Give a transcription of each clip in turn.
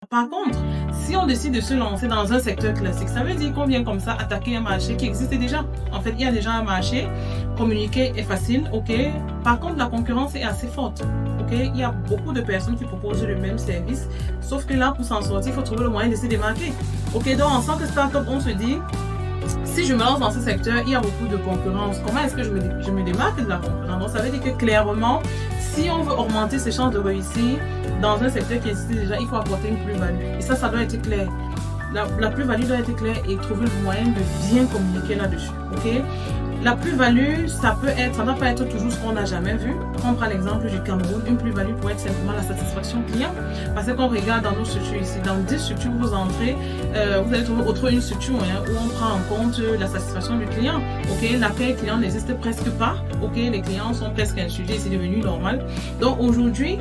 Par contre, si on décide de se lancer dans un secteur classique, ça veut dire qu'on vient comme ça attaquer un marché qui existe déjà. En fait, il y a déjà un marché, communiquer est facile, ok. Par contre, la concurrence est assez forte, ok. Il y a beaucoup de personnes qui proposent le même service, sauf que là, pour s'en sortir, il faut trouver le moyen de se démarquer, ok. Donc, en tant que start-up, on se dit, si je me lance dans ce secteur, il y a beaucoup de concurrence. Comment est-ce que je me démarque de la concurrence? Donc, ça veut dire que clairement, si on veut augmenter ses chances de réussir dans un secteur qui existe déjà, il faut apporter une plus-value. Et ça doit être clair. La plus-value doit être claire et trouver le moyen de bien communiquer là-dessus. Ok? La plus-value, ça ne doit pas être toujours ce qu'on n'a jamais vu. On prend l'exemple du Cameroun, une plus-value pourrait être simplement la satisfaction client. Parce qu'on regarde dans nos structures ici, dans 10 structures vous entrez, vous allez trouver une structure où on prend en compte la satisfaction du client. Ok, l'accueil client n'existe presque pas. Ok, les clients sont presque un sujet, c'est devenu normal. Donc aujourd'hui,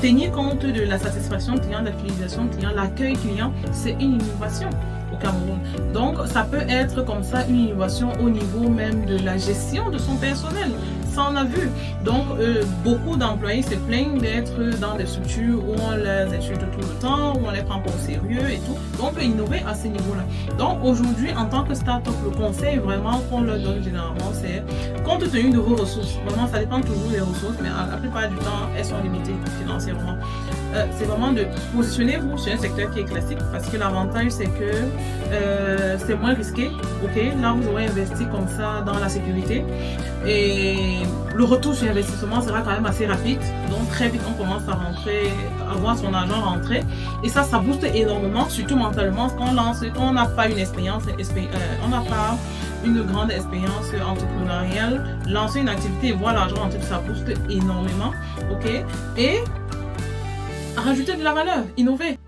tenir compte de la satisfaction client, de la fidélisation client, l'accueil client, c'est une innovation au Cameroun. Donc, ça peut être comme ça une innovation au niveau même de la gestion de son personnel. Ça, on a vu. Donc, beaucoup d'employés se plaignent d'être dans des structures où on les insulte tout le temps, où on les prend pas au sérieux et tout. Donc, on peut innover à ce niveau-là. Donc, aujourd'hui, en tant que start-up, le conseil vraiment qu'on leur donne généralement, c'est compte tenu de vos ressources. Vraiment, ça dépend toujours des ressources, mais la plupart du temps, elles sont limitées financièrement. C'est vraiment de positionner-vous sur un secteur qui est classique parce que l'avantage, c'est que c'est moins risqué. Ok, là, vous aurez investi comme ça dans la sécurité et le retour sur investissement sera quand même assez rapide. Donc, très vite, on commence à rentrer, à voir son argent rentrer. Et ça booste énormément, surtout mentalement, quand on n'a pas une expérience, on n'a pas une grande expérience entrepreneuriale, lancer une activité et voir l'argent rentrer, ça booste énormément. Ok, et rajouter de la valeur, innover.